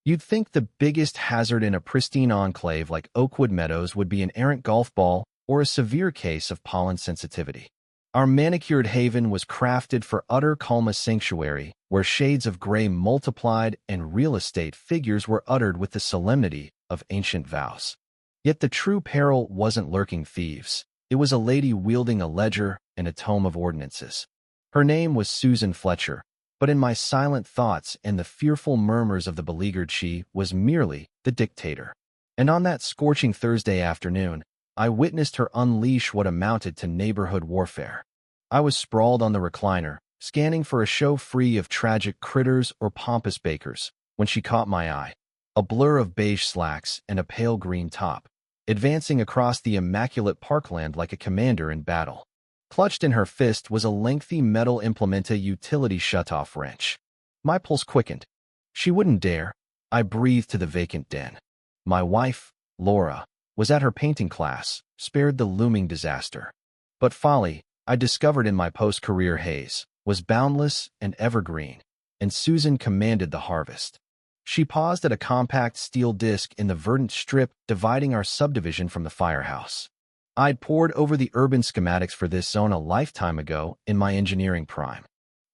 You'd think the biggest hazard in a pristine enclave like Oakwood Meadows would be an errant golf ball or a severe case of pollen sensitivity. Our manicured haven was crafted for utter calma sanctuary, where shades of gray multiplied and real estate figures were uttered with the solemnity of ancient vows. Yet the true peril wasn't lurking thieves. It was a lady wielding a ledger and a tome of ordinances. Her name was Susan Fletcher, but in my silent thoughts and the fearful murmurs of the beleaguered she was merely the dictator. And on that scorching Thursday afternoon, I witnessed her unleash what amounted to neighborhood warfare. I was sprawled on the recliner, scanning for a show free of tragic critters or pompous bakers, when she caught my eye. A blur of beige slacks and a pale green top, advancing across the immaculate parkland like a commander in battle. Clutched in her fist was a lengthy metal implementa utility shutoff wrench. My pulse quickened. She wouldn't dare. I breathed to the vacant den. My wife, Laura, was at her painting class, spared the looming disaster. But folly, I discovered in my post-career haze, was boundless and evergreen, and Susan commanded the harvest. She paused at a compact steel disc in the verdant strip dividing our subdivision from the firehouse. I'd pored over the urban schematics for this zone a lifetime ago in my engineering prime.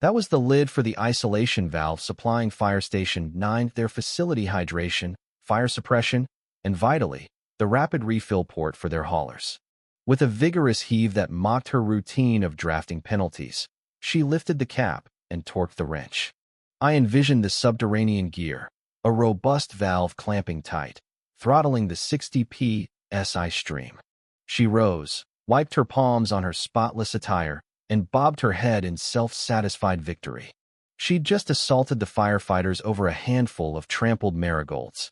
That was the lid for the isolation valve supplying Fire Station 9 their facility hydration, fire suppression, and vitally, the rapid refill port for their haulers. With a vigorous heave that mocked her routine of drafting penalties, she lifted the cap and torqued the wrench. I envisioned the subterranean gear, a robust valve clamping tight, throttling the 60 psi stream. She rose, wiped her palms on her spotless attire, and bobbed her head in self-satisfied victory. She'd just assaulted the firefighters over a handful of trampled marigolds.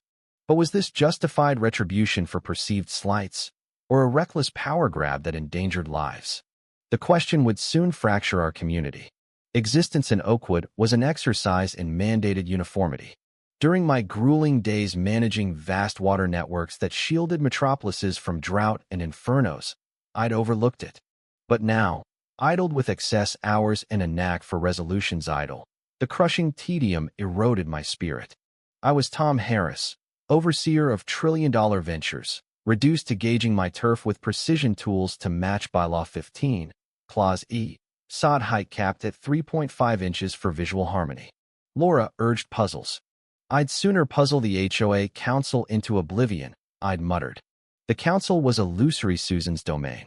But was this justified retribution for perceived slights, or a reckless power grab that endangered lives? The question would soon fracture our community. Existence in Oakwood was an exercise in mandated uniformity. During my grueling days managing vast water networks that shielded metropolises from drought and infernos, I'd overlooked it. But now, idled with excess hours and a knack for resolutions idle, the crushing tedium eroded my spirit. I was Tom Harris, overseer of trillion-dollar ventures, reduced to gauging my turf with precision tools to match Bylaw 15, Clause E, sod height capped at 3.5 inches for visual harmony. Laura urged puzzles. I'd sooner puzzle the HOA council into oblivion, I'd muttered. The council was illusory Susan's domain.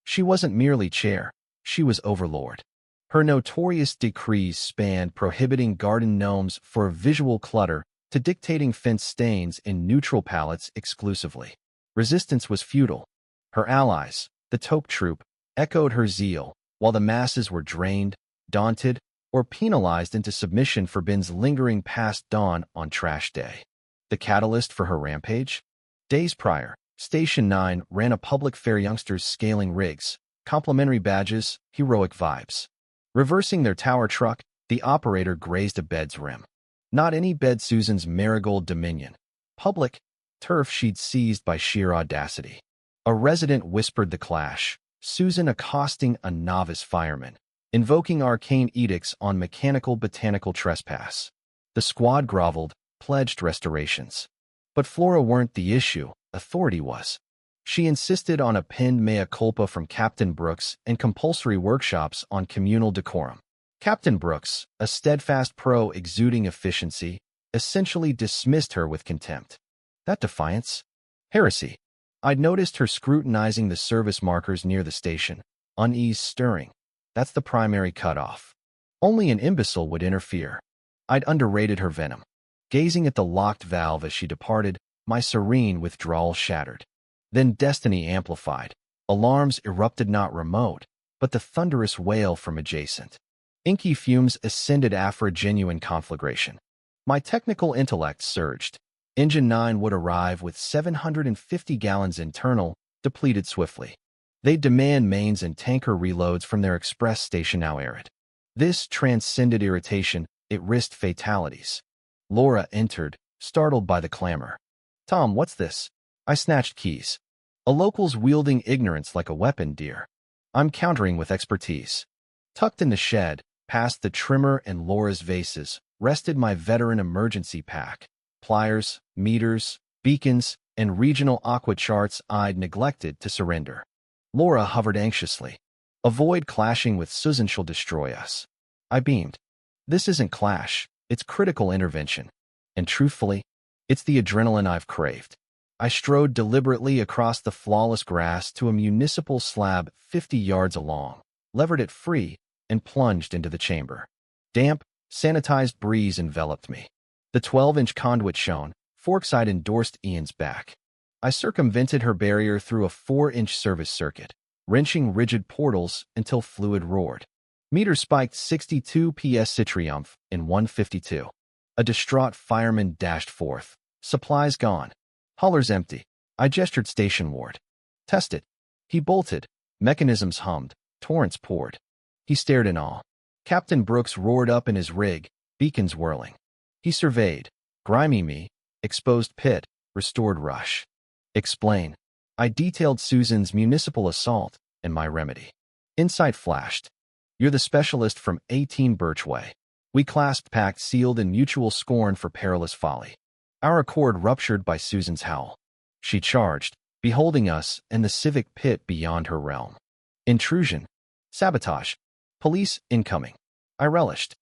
She wasn't merely chair, she was overlord. Her notorious decrees spanned prohibiting garden gnomes for visual clutter to dictating fence stains in neutral palettes exclusively. Resistance was futile. Her allies, the taupe troop, echoed her zeal, while the masses were drained, daunted, or penalized into submission for bins lingering past dawn on trash day. The catalyst for her rampage? Days prior, Station 9 ran a public fair youngsters scaling rigs, complimentary badges, heroic vibes. Reversing their tower truck, the operator grazed a bed's rim. Not any bed Susan's marigold dominion. Public turf she'd seized by sheer audacity. A resident whispered the clash, Susan accosting a novice fireman, invoking arcane edicts on mechanical botanical trespass. The squad groveled, pledged restorations. But Flora weren't the issue, authority was. She insisted on a pinned mea culpa from Captain Brooks and compulsory workshops on communal decorum. Captain Brooks, a steadfast pro exuding efficiency, essentially dismissed her with contempt. That defiance? Heresy. I'd noticed her scrutinizing the service markers near the station, unease stirring. That's the primary cutoff. Only an imbecile would interfere. I'd underrated her venom. Gazing at the locked valve as she departed, my serene withdrawal shattered. Then destiny amplified. Alarms erupted not remote, but the thunderous wail from adjacent. Inky fumes ascended after a genuine conflagration. My technical intellect surged. Engine 9 would arrive with 750 gallons internal, depleted swiftly. They'd demand mains and tanker reloads from their express station now arid. This transcended irritation, it risked fatalities. Laura entered, startled by the clamor. Tom, what's this? I snatched keys. A local's wielding ignorance like a weapon, dear. I'm countering with expertise. Tucked in the shed, past the trimmer and Laura's vases, rested my veteran emergency pack, pliers, meters, beacons, and regional aqua charts I'd neglected to surrender. Laura hovered anxiously. Avoid clashing with Susan, she'll destroy us. I beamed. This isn't clash, it's critical intervention. And truthfully, it's the adrenaline I've craved. I strode deliberately across the flawless grass to a municipal slab 50 yards along, levered it free, and plunged into the chamber. Damp, sanitized breeze enveloped me. The 12-inch conduit shone, Forkside endorsed Ian's back. I circumvented her barrier through a 4-inch service circuit, wrenching rigid portals until fluid roared. Meter spiked 62 PS Triumph in 152. A distraught fireman dashed forth. Supplies gone. Haulers empty. I gestured station ward. Test it. He bolted. Mechanisms hummed. Torrents poured. He stared in awe. Captain Brooks roared up in his rig, beacons whirling. He surveyed. Grimy me. Exposed pit. Restored rush. Explain. I detailed Susan's municipal assault and my remedy. Insight flashed. You're the specialist from 18 Birchway. We clasped, pact sealed in mutual scorn for perilous folly. Our accord ruptured by Susan's howl. She charged, beholding us and the civic pit beyond her realm. Intrusion. Sabotage. Police incoming. I relished.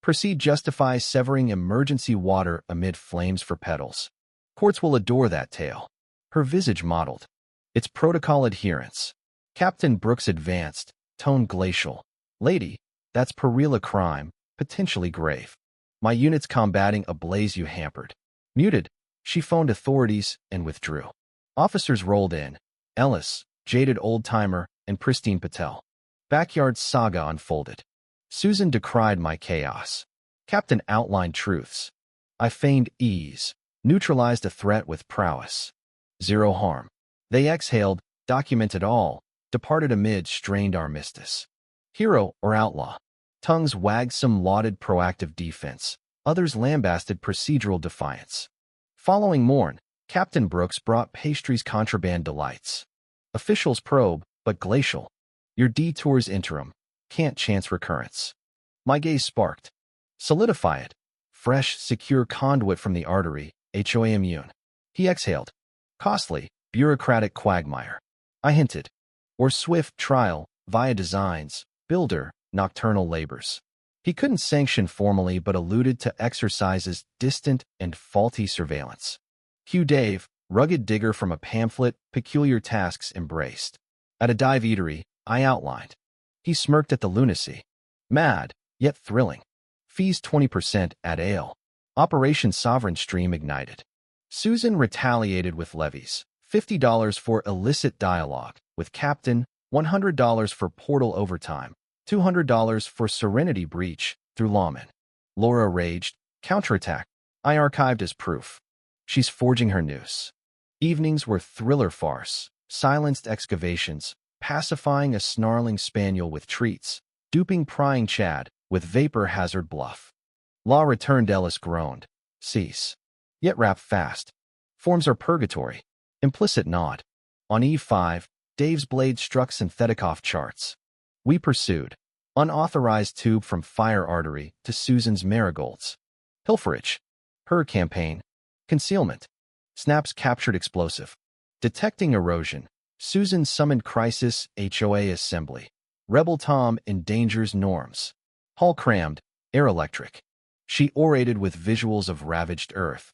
Proceed justify severing emergency water amid flames for petals. Courts will adore that tale. Her visage mottled. Its protocol adherence. Captain Brooks advanced, tone glacial. Lady, that's Parilla crime, potentially grave. My unit's combating a blaze you hampered. Muted, she phoned authorities and withdrew. Officers rolled in. Ellis, jaded old-timer, and Pristine Patel. Backyard saga unfolded. Susan decried my chaos. Captain outlined truths. I feigned ease, neutralized a threat with prowess. Zero harm. They exhaled, documented all, departed amid strained armistice. Hero or outlaw. Tongues wagged, some lauded proactive defense, others lambasted procedural defiance. Following morn, Captain Brooks brought pastries contraband delights. Officials probe, but glacial. Your detour's interim, can't chance recurrence. My gaze sparked. Solidify it. Fresh, secure conduit from the artery, HOA immune. He exhaled. Costly, bureaucratic quagmire. I hinted. Or swift trial, via designs, builder, nocturnal labors. He couldn't sanction formally but alluded to exercises distant and faulty surveillance. Hugh Dave, rugged digger from a pamphlet, peculiar tasks embraced. At a dive eatery, I outlined. He smirked at the lunacy. Mad, yet thrilling. Fees 20% at ale. Operation Sovereign Stream ignited. Susan retaliated with levies. $50 for illicit dialogue with Captain, $100 for portal overtime, $200 for serenity breach through lawmen. Laura raged. Counterattack. I archived as proof. She's forging her noose. Evenings were thriller farce, silenced excavations, pacifying a snarling spaniel with treats, duping prying Chad with vapor hazard bluff. Law returned. Ellis groaned. Cease. Yet rap fast. Forms are purgatory. Implicit nod. On E5, Dave's blade struck synthetic off charts. We pursued. Unauthorized tube from fire artery to Susan's marigolds. Pilferage. Her campaign. Concealment. Snaps captured explosive. Detecting erosion. Susan summoned crisis HOA assembly. Rebel Tom endangers norms. Hall crammed. Air electric. She orated with visuals of ravaged earth.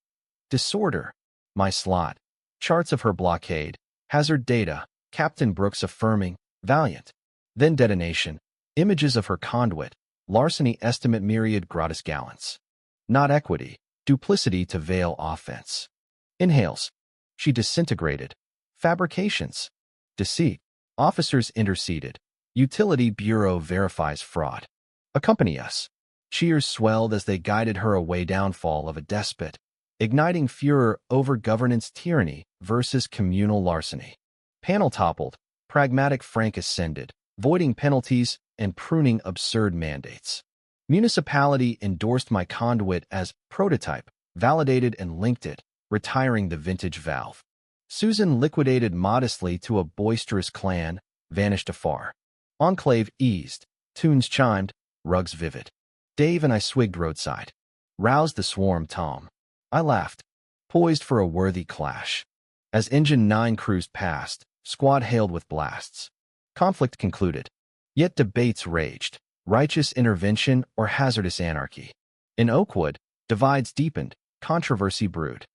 Disorder. My slot. Charts of her blockade. Hazard data. Captain Brooks affirming. Valiant. Then detonation. Images of her conduit. Larceny estimate myriad gratis gallons. Not equity. Duplicity to veil offense. Inhales. She disintegrated. Fabrications. Deceit. Officers interceded. Utility Bureau verifies fraud. Accompany us. Cheers swelled as they guided her away. Downfall of a despot. Igniting furor over governance tyranny versus communal larceny. Panel toppled. Pragmatic Frank ascended, voiding penalties and pruning absurd mandates. Municipality endorsed my conduit as prototype, validated and linked it, retiring the vintage valve. Susan liquidated modestly to a boisterous clan, vanished afar. Enclave eased, tunes chimed, rugs vivid. Dave and I swigged roadside. Roused the swarm Tom. I laughed. poised for a worthy clash. As Engine 9 cruised past, squad hailed with blasts. Conflict concluded. Yet debates raged. Righteous intervention or hazardous anarchy? In Oakwood, divides deepened, controversy brewed.